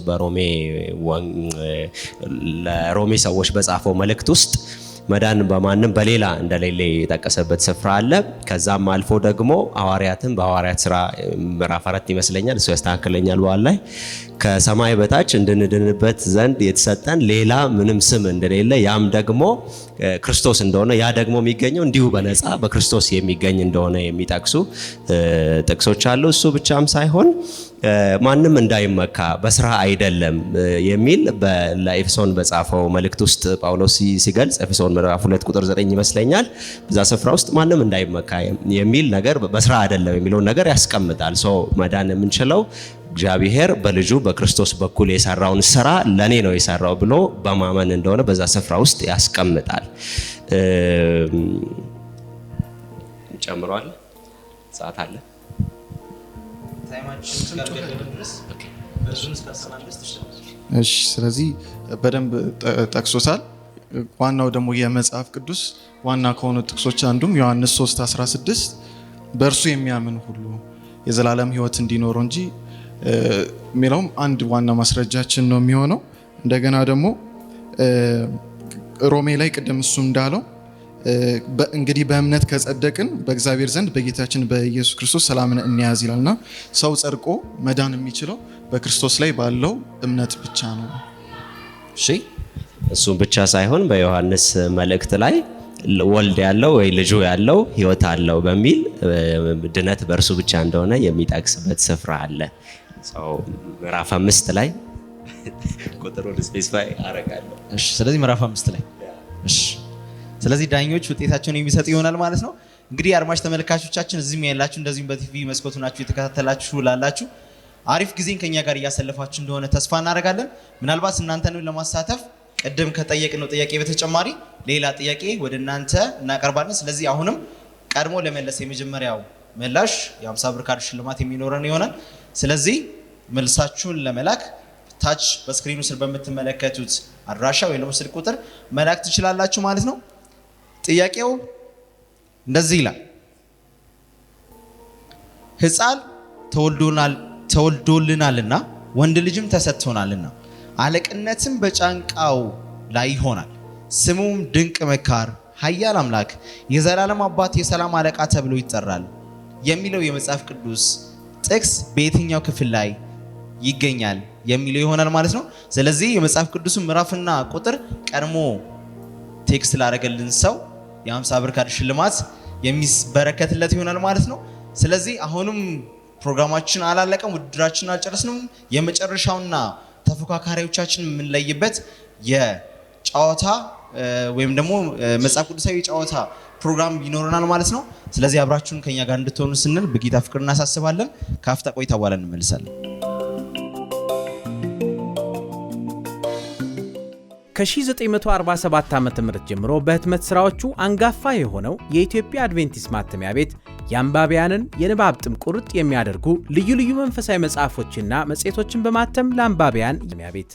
ለሮሜ ሰዎች በጻፈው መልእክት ውስጥ መዳን በማንም በሌላ እንደሌለ የጠቀሰበት ስፍራ አለ። ከዛም አልፎ ደግሞ ሐዋርያትን በሐዋርያት ሥራ ምዕራፍ 4 ይመስለኛል፣ እሱ ያስተካክለኛል በኋላ ላይ ከሰማይ በታች እንድንድንበት ዘንድ የተሰጠን ሌላ ምንም ስም እንደሌለ ያም ደግሞ ክርስቶስ እንደሆነ ያ ደግሞ የሚገኘው እንዲሁ በነፃ በክርስቶስ የሚገኝ እንደሆነ የሚጠቅሱ ጥቅሶች አሉ። እሱ ብቻም ሳይሆን ማንም እንዳይመካ በስራ አይደለም የሚል ለኤፌሶን በጻፈው መልእክት ውስጥ ጳውሎስ ሲገልጽ ኤፌሶን ምዕራፍ 2 ቁጥር 9 ይመስለኛል። በዛ ስፍራ ውስጥ ማንም እንዳይመካ የሚል ነገር በስራ አይደለም የሚለውን ነገር ያስቀምጣል። ሶ መዳን የምንችለው እግዚአብሔር በልጁ በክርስቶስ በኩል የሰራውን ስራ ለኔ ነው የሰራው ብሎ በማመን እንደሆነ በዛ ስፍራ ውስጥ ያስቀምጣል። ጨምሯል። ሰዓት አለ። እሺ፣ ስለዚህ በደንብ ጠቅሶታል። ዋናው ደግሞ የመጽሐፍ ቅዱስ ዋና ከሆኑ ጥቅሶች አንዱም ዮሐንስ 3:16 በእርሱ የሚያምን ሁሉ የዘላለም ሕይወት እንዲኖረው እንጂ የሚለውም አንድ ዋና ማስረጃችን ነው የሚሆነው። እንደገና ደግሞ ሮሜ ላይ ቅድም እሱ እንዳለው እንግዲህ በእምነት ከጸደቅን በእግዚአብሔር ዘንድ በጌታችን በኢየሱስ ክርስቶስ ሰላምን እንያዝ ይላልና ሰው ጸድቆ መዳን የሚችለው በክርስቶስ ላይ ባለው እምነት ብቻ ነው። እሺ፣ እሱም ብቻ ሳይሆን በዮሐንስ መልእክት ላይ ወልድ ያለው ወይ ልጁ ያለው ሕይወት አለው በሚል ድነት በእርሱ ብቻ እንደሆነ የሚጠቅስበት ስፍራ አለ። ምዕራፍ 5 ላይ ቁጥሩን ስፔሲፋይ አደርጋለሁ። እሺ፣ ስለዚህ ምዕራፍ 5 ላይ እሺ፣ ስለዚህ ዳኞች ውጤታቸውን የሚሰጥ ይሆናል ማለት ነው። እንግዲህ አድማጭ ተመልካቾቻችን እዚህም ያላችሁ እንደዚሁም በቲቪ መስኮቱ ናችሁ የተከታተላችሁ ላላችሁ አሪፍ ጊዜን ከኛ ጋር እያሳለፋችሁ እንደሆነ ተስፋ እናደርጋለን። ምናልባት እናንተንም ለማሳተፍ ቅድም ከጠየቅነው ጥያቄ በተጨማሪ ሌላ ጥያቄ ወደ እናንተ እናቀርባለን። ስለዚህ አሁንም ቀድሞ ለመለስ የመጀመሪያው ምላሽ የ50 ብር ካርድ ሽልማት የሚኖረን ይሆናል። ስለዚህ መልሳችሁን ለመላክ ታች በስክሪኑ ስር በምትመለከቱት አድራሻ ወይም ደግሞ ስልክ ቁጥር መላክ ትችላላችሁ ማለት ነው። ጥያቄው እንደዚህ ይላል። ሕፃን ተወልዶልናልና ወንድ ልጅም ተሰጥቶናልና አለቅነትም በጫንቃው ላይ ይሆናል። ስሙም ድንቅ መካር፣ ኃያል አምላክ፣ የዘላለም አባት፣ የሰላም አለቃ ተብሎ ይጠራል የሚለው የመጽሐፍ ቅዱስ ጥቅስ በየትኛው ክፍል ላይ ይገኛል የሚለው ይሆናል ማለት ነው። ስለዚህ የመጽሐፍ ቅዱስ ምዕራፍና ቁጥር ቀድሞ ቴክስት ላደረገልን ሰው የ50 ብር ካርድ ሽልማት የሚበረከትለት ይሆናል ማለት ነው። ስለዚህ አሁንም ፕሮግራማችን አላለቀም፣ ውድድራችን አልጨረስንም። የመጨረሻውና ተፎካካሪዎቻችን የምንለይበት የጨዋታ ወይም ደግሞ መጽሐፍ ቅዱሳዊ ጨዋታ ፕሮግራም ይኖረናል ማለት ነው። ስለዚህ አብራችሁን ከኛ ጋር እንድትሆኑ ስንል በጌታ ፍቅር እናሳስባለን። ከአፍታ ቆይታ በኋላ እንመልሳለን። ከ1947 ዓ.ም ጀምሮ በህትመት ሥራዎቹ አንጋፋ የሆነው የኢትዮጵያ አድቬንቲስት ማተሚያ ቤት የአንባቢያንን የንባብ ጥም ቁርጥ የሚያደርጉ ልዩ ልዩ መንፈሳዊ መጽሐፎችና መጽሔቶችን በማተም ለአንባቢያን ማተሚያ ቤት።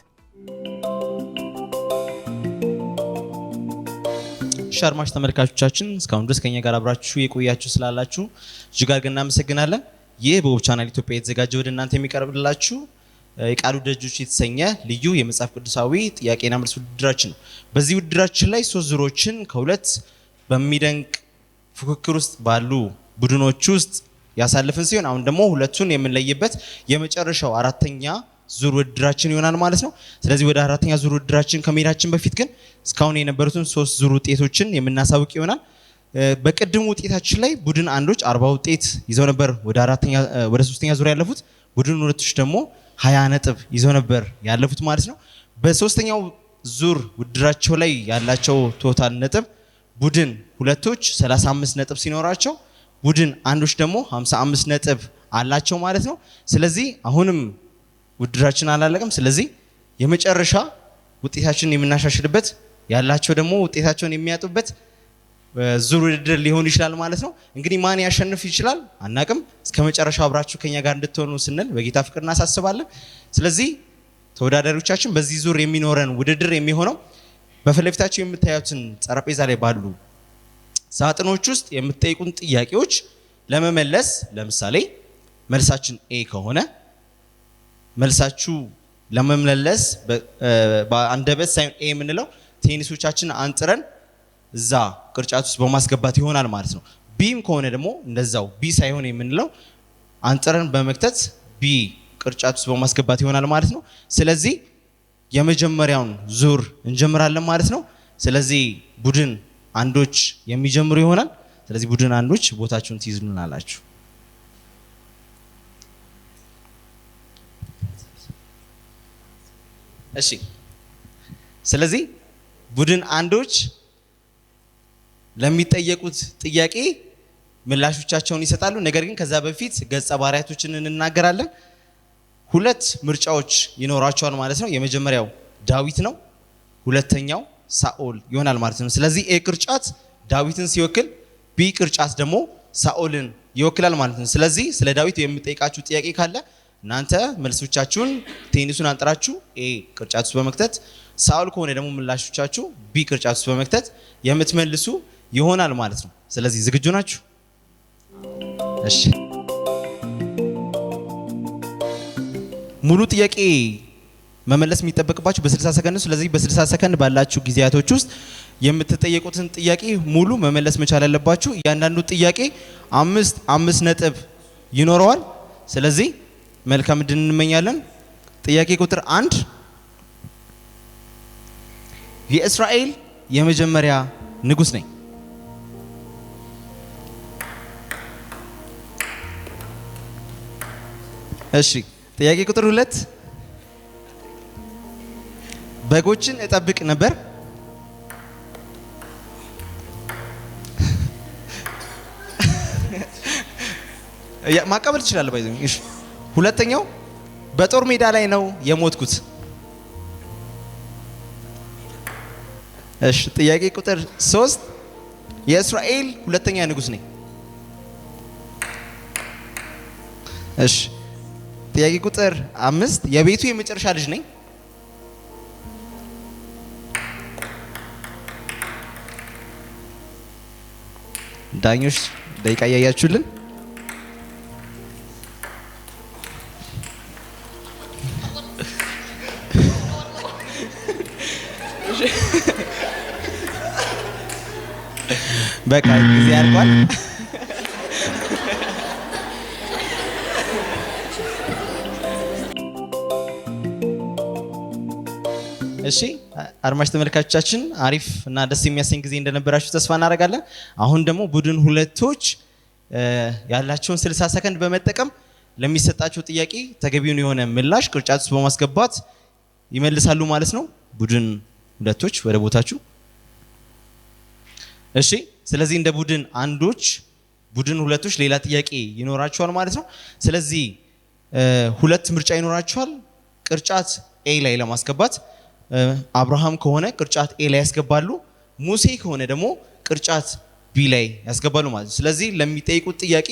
አድማጭ ተመልካቾቻችን እስካሁን ድረስ ከኛ ጋር አብራችሁ የቆያችሁ ስላላችሁ እጅግ አድርገን እናመሰግናለን። ይህ በውብ ቻናል ኢትዮጵያ የተዘጋጀ ወደ እናንተ የሚቀርብላችሁ የቃሉ ደጆች የተሰኘ ልዩ የመጽሐፍ ቅዱሳዊ ጥያቄና መልስ ውድድራችን ነው። በዚህ ውድድራችን ላይ 3 ዙሮችን ከሁለት በሚደንቅ ፉክክር ውስጥ ባሉ ቡድኖች ውስጥ ያሳልፍን ሲሆን አሁን ደግሞ ሁለቱን የምንለይበት የመጨረሻው አራተኛ ዙር ውድድራችን ይሆናል ማለት ነው። ስለዚህ ወደ አራተኛ ዙር ውድድራችን ከመሄዳችን በፊት ግን እስካሁን የነበሩትን 3 ዙር ውጤቶችን የምናሳውቅ ይሆናል። በቅድሙ ውጤታችን ላይ ቡድን አንዶች 40 ውጤት ይዘው ነበር ወደ ሶስተኛ ዙር ያለፉት። ቡድን ሁለቶች ደግሞ 20 ነጥብ ይዘው ነበር ያለፉት ማለት ነው። በሶስተኛው ዙር ውድድራቸው ላይ ያላቸው ቶታል ነጥብ ቡድን ሁለቶች 35 ነጥብ ሲኖራቸው ቡድን አንዶች ደግሞ 55 ነጥብ አላቸው ማለት ነው። ስለዚህ አሁንም ውድድራችን አላለቀም። ስለዚህ የመጨረሻ ውጤታችንን የምናሻሽልበት ያላቸው ደግሞ ውጤታቸውን የሚያጡበት ዙር ውድድር ሊሆን ይችላል ማለት ነው። እንግዲህ ማን ያሸንፍ ይችላል አናቅም። እስከ መጨረሻው አብራችሁ ከኛ ጋር እንድትሆኑ ስንል በጌታ ፍቅር እናሳስባለን። ስለዚህ ተወዳዳሪዎቻችን በዚህ ዙር የሚኖረን ውድድር የሚሆነው በፊት ለፊታችሁ የምታዩትን ጠረጴዛ ላይ ባሉ ሳጥኖች ውስጥ የምትጠይቁን ጥያቄዎች ለመመለስ ለምሳሌ መልሳችን ኤ ከሆነ መልሳችሁ ለመመለስ በአንደበት ሳይሆን ኤ የምንለው ቴኒሶቻችን አንጥረን እዛ ቅርጫት ውስጥ በማስገባት ይሆናል ማለት ነው። ቢም ከሆነ ደግሞ እንደዛው ቢ ሳይሆን የምንለው አንጥረን በመክተት ቢ ቅርጫት ውስጥ በማስገባት ይሆናል ማለት ነው። ስለዚህ የመጀመሪያውን ዙር እንጀምራለን ማለት ነው። ስለዚህ ቡድን አንዶች የሚጀምሩ ይሆናል። ስለዚህ ቡድን አንዶች ቦታችሁን ትይዙልናላችሁ። እሺ ስለዚህ ቡድን አንዶች ለሚጠየቁት ጥያቄ ምላሾቻቸውን ይሰጣሉ። ነገር ግን ከዛ በፊት ገጸ ባህሪያቶችን እንናገራለን። ሁለት ምርጫዎች ይኖራቸዋል ማለት ነው። የመጀመሪያው ዳዊት ነው፣ ሁለተኛው ሳኦል ይሆናል ማለት ነው። ስለዚህ ኤ ቅርጫት ዳዊትን ሲወክል፣ ቢ ቅርጫት ደግሞ ሳኦልን ይወክላል ማለት ነው። ስለዚህ ስለ ዳዊት የምጠይቃችሁ ጥያቄ ካለ እናንተ መልሶቻችሁን ቴኒሱን አንጥራችሁ ኤ ቅርጫት ውስጥ በመክተት፣ ሳኦል ከሆነ ደግሞ ምላሾቻችሁ ቢ ቅርጫት ውስጥ በመክተት የምትመልሱ ይሆናል ማለት ነው። ስለዚህ ዝግጁ ናችሁ? እሺ ሙሉ ጥያቄ መመለስ የሚጠበቅባችሁ በ60 ሰከንድ ነው። ስለዚህ በ60 ሰከንድ ባላችሁ ጊዜያቶች ውስጥ የምትጠየቁትን ጥያቄ ሙሉ መመለስ መቻል አለባችሁ። እያንዳንዱ ጥያቄ 5 ነጥብ ይኖረዋል። ስለዚህ መልካም ዕድል እንመኛለን። ጥያቄ ቁጥር 1 የእስራኤል የመጀመሪያ ንጉስ ነኝ። እሺ ጥያቄ ቁጥር 2 በጎችን እጠብቅ ነበር። ማቀበል ትችላለህ ባይዘኝ። እሺ ሁለተኛው በጦር ሜዳ ላይ ነው የሞትኩት። እሺ ጥያቄ ቁጥር 3 የእስራኤል ሁለተኛ ንጉስ ነኝ። እሺ ጥያቄ ቁጥር 5 የቤቱ የመጨረሻ ልጅ ነኝ። ዳኞች ደቂቃ እያያችሁልን። በቃ ጊዜ ያልቋል። እሺ አድማጭ ተመልካቾቻችን አሪፍ እና ደስ የሚያሰኝ ጊዜ እንደነበራችሁ ተስፋ እናደርጋለን። አሁን ደግሞ ቡድን ሁለቶች ያላቸውን 60 ሰከንድ በመጠቀም ለሚሰጣቸው ጥያቄ ተገቢውን የሆነ ምላሽ ቅርጫት ውስጥ በማስገባት ይመልሳሉ ማለት ነው። ቡድን ሁለቶች ወደ ቦታችሁ። እሺ ስለዚህ እንደ ቡድን አንዶች ቡድን ሁለቶች ሌላ ጥያቄ ይኖራቸዋል ማለት ነው። ስለዚህ ሁለት ምርጫ ይኖራቸዋል። ቅርጫት ኤ ላይ ለማስገባት አብርሃም ከሆነ ቅርጫት ኤ ላይ ያስገባሉ። ሙሴ ከሆነ ደግሞ ቅርጫት ቢ ላይ ያስገባሉ ማለት ነው። ስለዚህ ለሚጠይቁት ጥያቄ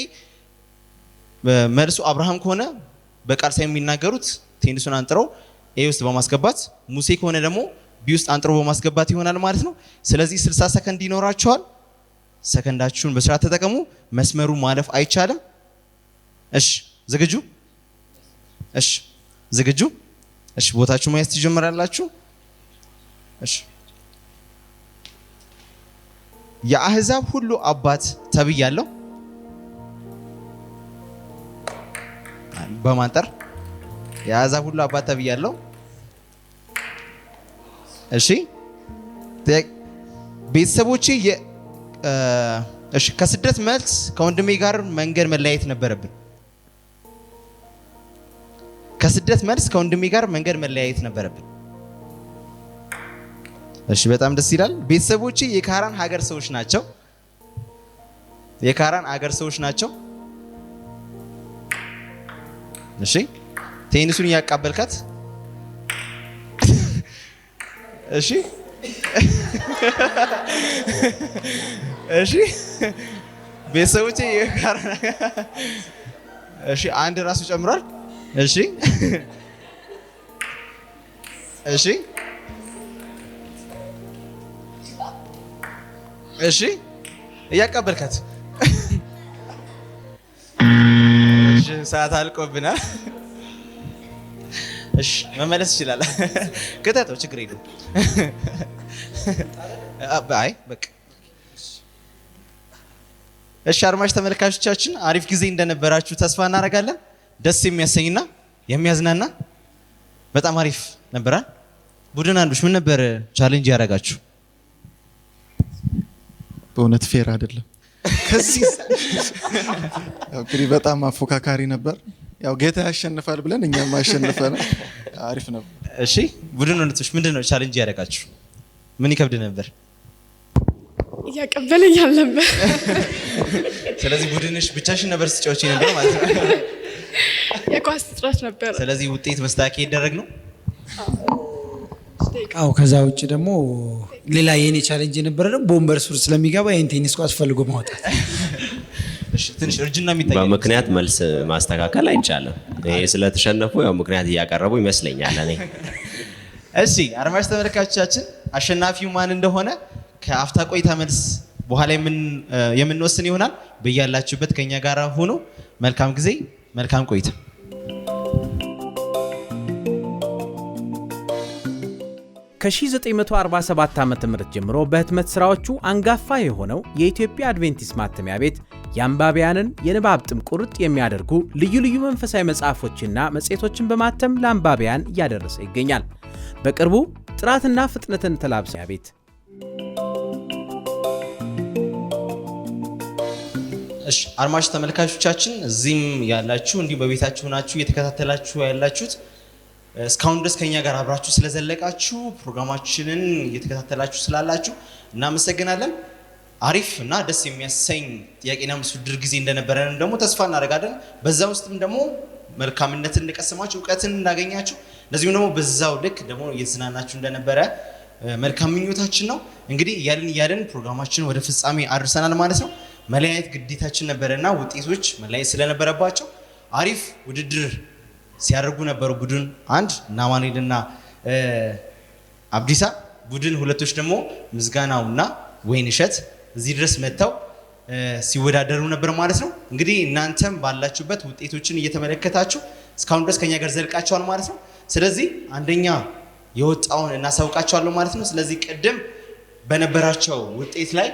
መልሱ አብርሃም ከሆነ በቃል ሳይሆን የሚናገሩት ቴኒሱን አንጥረው ኤ ውስጥ በማስገባት፣ ሙሴ ከሆነ ደግሞ ቢ ውስጥ አንጥረው በማስገባት ይሆናል ማለት ነው። ስለዚህ 60 ሰከንድ ይኖራቸዋል። ሰከንዳችሁን በስርዓት ተጠቀሙ። መስመሩ ማለፍ አይቻልም። እሺ ዝግጁ? እሺ ዝግጁ? እሺ ቦታችሁ መያዝ ትጀምራላችሁ። እሺ የአህዛብ ሁሉ አባት ተብያለሁ። በማንጠር የአህዛብ ሁሉ አባት ተብያለሁ። እሺ ቤተሰቦቼ እሺ ከስደት መልስ ከወንድሜ ጋር መንገድ መለያየት ነበረብን። ከስደት መልስ ከወንድሜ ጋር መንገድ መለያየት ነበረብን። እሺ በጣም ደስ ይላል። ቤተሰቦቼ የካራን ሀገር ሰዎች ናቸው። የካራን ሀገር ሰዎች ናቸው። እሺ ቴኒሱን እያቃበልካት። እሺ እሺ ቤተሰቦቼ የካራን እሺ አንድ ራሱ ጨምሯል። እሺ እሺ እሺ እያቀበልካት። እሺ ሰዓት አልቆብናል። እሺ መመለስ ይችላል። ከተተው ችግር የለም። አይ በቃ እሺ አድማጭ ተመልካቾቻችን አሪፍ ጊዜ እንደነበራችሁ ተስፋ እናደርጋለን። ደስ የሚያሰኝና የሚያዝናና በጣም አሪፍ ነበር። ቡድን አንዶች ምን ነበር ቻሌንጅ ያደረጋችሁ? በእውነት ፌር አይደለም። ከዚህ እንግዲህ በጣም አፎካካሪ ነበር። ያው ጌታ ያሸንፋል ብለን እኛም አሸንፈን አሪፍ ነበር። እሺ ቡድን አንዶች ምንድነው ቻሌንጅ ያደረጋችሁ? ምን ይከብድ ነበር? እያቀበለኝ አልነበር። ስለዚህ ቡድንሽ ብቻሽን ነበር ስትጫወቺ ነበር ማለት ነው? የኳስ እጥረት ነበር። ስለዚህ ውጤት መስተካከል ይደረግ ነው? አዎ ከዛ ውጭ ደግሞ ሌላ የኔ ቻሌንጅ የነበረ ደግሞ ቦምበር ሱር ስለሚገባ ይሄን ቴኒስ ኳስ ፈልጎ ማውጣት። እሺ ትንሽ እርጅና የሚታይ በምክንያት መልስ ማስተካከል አይቻልም። ይሄ ስለተሸነፉ ያው ምክንያት እያቀረቡ ይመስለኛል እኔ። እሺ አድማጭ ተመልካቾቻችን አሸናፊው ማን እንደሆነ ከአፍታ ቆይታ መልስ በኋላ የምንወስን ይሆናል። በያላችሁበት ከኛ ጋር ሆኖ መልካም ጊዜ፣ መልካም ቆይታ። ከ1947 ዓ.ም ጀምሮ በህትመት ሥራዎቹ አንጋፋ የሆነው የኢትዮጵያ አድቬንቲስት ማተሚያ ቤት የአንባቢያንን የንባብ ጥም ቁርጥ የሚያደርጉ ልዩ ልዩ መንፈሳዊ መጽሐፎችና መጽሔቶችን በማተም ለአንባቢያን እያደረሰ ይገኛል። በቅርቡ ጥራትና ፍጥነትን ተላብሰ ቤት እሺ አድማጭ ተመልካቾቻችን እዚህም ያላችሁ እንዲሁ በቤታችሁ ናችሁ እየተከታተላችሁ ያላችሁት እስካሁን ድረስ ከኛ ጋር አብራችሁ ስለዘለቃችሁ ፕሮግራማችንን እየተከታተላችሁ ስላላችሁ እናመሰግናለን። አሪፍ እና ደስ የሚያሰኝ ጥያቄና መልስ ውድድር ጊዜ እንደነበረን ደግሞ ተስፋ እናደርጋለን። በዛ ውስጥም ደግሞ መልካምነትን እንደቀሰማችሁ እውቀትን እንዳገኛችሁ እንደዚሁም ደግሞ በዛው ልክ ደግሞ እየተዝናናችሁ እንደነበረ መልካም ምኞታችን ነው። እንግዲህ እያልን ፕሮግራማችንን ወደ ፍጻሜ አድርሰናል ማለት ነው። መለያየት ግዴታችን ነበረና ውጤቶች መለያየት ስለነበረባቸው አሪፍ ውድድር ሲያደርጉ ነበሩ። ቡድን አንድ እና አማኑኤልና አብዲሳ፣ ቡድን ሁለቶች ደግሞ ምስጋናውና ወይንሸት እዚህ ድረስ መጥተው ሲወዳደሩ ነበር ማለት ነው። እንግዲህ እናንተም ባላችሁበት ውጤቶችን እየተመለከታችሁ እስካሁን ድረስ ከኛ ጋር ዘልቃችኋል ማለት ነው። ስለዚህ አንደኛ የወጣውን እናሳውቃችኋለሁ ማለት ነው። ስለዚህ ቅድም በነበራቸው ውጤት ላይ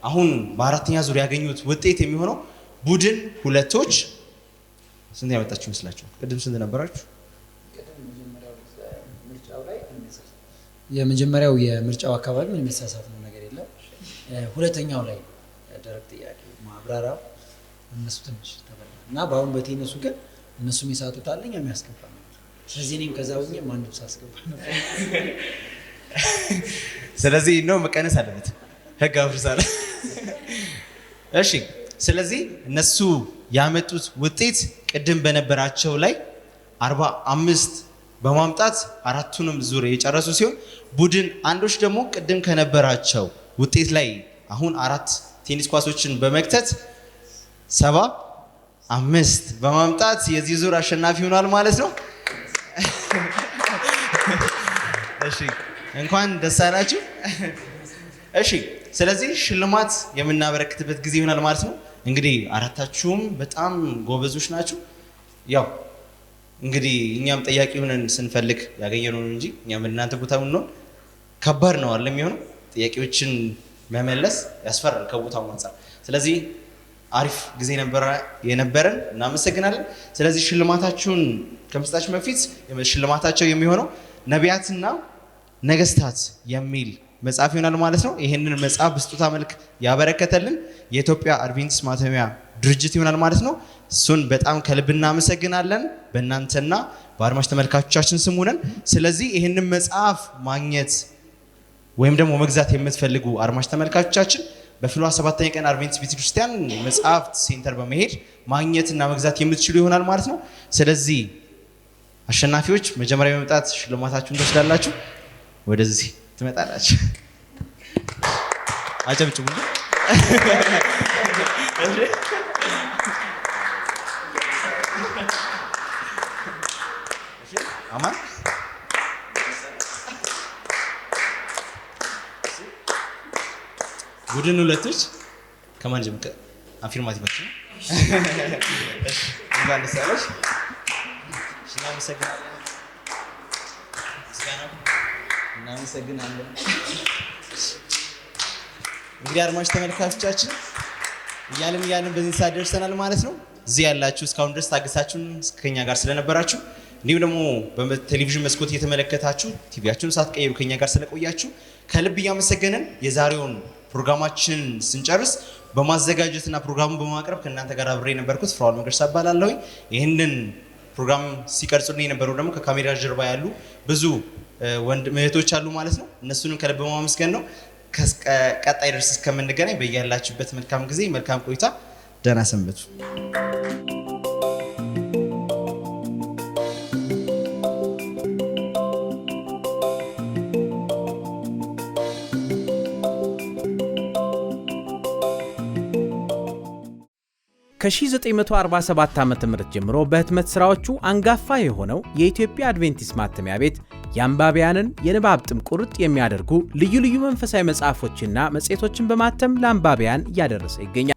አሁን በአራተኛ ዙር ያገኙት ውጤት የሚሆነው ቡድን ሁለቶች ስንት ያመጣችሁ ይመስላችኋል? ቅድም ስንት ነበራችሁ? የመጀመሪያው የምርጫው አካባቢ ምን የሚያሳሳት ነው ነገር የለም። ሁለተኛው ላይ ደረቅ ጥያቄ ማብራሪያ እነሱ ትንሽ ተበላ እና በአሁን በቴነሱ ግን እነሱም ይሳቱታል እኛም ያስገባ ነው። ስለዚህ እኔም ከዛ ውኜ ማንም ሳስገባ ነበር። ስለዚህ ነው መቀነስ አለበት ህግ አፍርሳለ። እሺ ስለዚህ እነሱ ያመጡት ውጤት ቅድም በነበራቸው ላይ 45 በማምጣት አራቱንም ዙር የጨረሱ ሲሆን ቡድን አንዶች ደግሞ ቅድም ከነበራቸው ውጤት ላይ አሁን 4 ቴኒስ ኳሶችን በመክተት 75 በማምጣት የዚህ ዙር አሸናፊ ሆኗል ማለት ነው። እሺ እንኳን ደስ አላችሁ። እሺ ስለዚህ ሽልማት የምናበረክትበት ጊዜ ይሆናል ማለት ነው። እንግዲህ አራታችሁም በጣም ጎበዞች ናችሁ። ያው እንግዲህ እኛም ጠያቂ ሆነን ስንፈልግ ያገኘነው እንጂ እኛም እናንተ ቦታ ሆነን ከባድ ነው አይደል የሚሆነው ጥያቄዎችን መመለስ ያስፈራል ከቦታው አንፃር። ስለዚህ አሪፍ ጊዜ የነበረን እናመሰግናለን። ስለዚህ ሽልማታችሁን ከመስጣችሁ በፊት ሽልማታቸው የሚሆነው ነቢያትና ነገስታት የሚል መጽሐፍ ይሆናል ማለት ነው። ይሄንን መጽሐፍ በስጦታ መልክ ያበረከተልን የኢትዮጵያ አድቬንቲስት ማተሚያ ድርጅት ይሆናል ማለት ነው። እሱን በጣም ከልብ እናመሰግናለን በእናንተና በአድማጭ ተመልካቾቻችን ስም ሆነን። ስለዚህ ይሄንን መጽሐፍ ማግኘት ወይም ደግሞ መግዛት የምትፈልጉ አድማጭ ተመልካቾቻችን በፍልውሃ 7ኛ ቀን አድቬንቲስት ቤተክርስቲያን መጽሐፍት ሴንተር በመሄድ ማግኘትና መግዛት የምትችሉ ይሆናል ማለት ነው። ስለዚህ አሸናፊዎች መጀመሪያ በመምጣት ሽልማታችሁን ትወስዳላችሁ። ወደዚህ ትመጣላችሁ። አጨብጭቡ። አማን ቡድን ሁለቶች ከማን ጀምቀ አፊርማቲቭ ነው። እንኳን ደስ ያለሽ። እናመሰግናለን። እንግዲህ አድማጭ ተመልካቾቻችን እያልን በዚህ ሰዓት ደርሰናል ማለት ነው። እዚህ ያላችሁ እስካሁን ድረስ ታግሳችሁን ከኛ ጋር ስለነበራችሁ እንዲሁም ደግሞ በቴሌቪዥን መስኮት እየተመለከታችሁ ቲቪያችሁን ሳትቀይሩ ከኛ ጋር ስለቆያችሁ ከልብ እያመሰገንን የዛሬውን ፕሮግራማችን ስንጨርስ በማዘጋጀትና ፕሮግራሙን በማቅረብ ከእናንተ ጋር አብሬ የነበርኩት ፍራኦል መገርሳ እባላለሁ። ይህንን ፕሮግራም ሲቀርጹልኝ የነበረው ደግሞ ከካሜራ ጀርባ ያሉ ብዙ ወንድም እህቶች አሉ ማለት ነው። እነሱንም ከልብ በማመስገን ነው። ቀጣይ ድረስ እስከምንገናኝ በያላችሁበት መልካም ጊዜ፣ መልካም ቆይታ፣ ደህና ሰንብቱ። ከ1947 ዓ.ም ጀምሮ በህትመት ስራዎቹ አንጋፋ የሆነው የኢትዮጵያ አድቬንቲስት ማተሚያ ቤት የአንባቢያንን የንባብ ጥም ቁርጥ የሚያደርጉ ልዩ ልዩ መንፈሳዊ መጽሐፎችና መጽሔቶችን በማተም ለአንባቢያን እያደረሰ ይገኛል።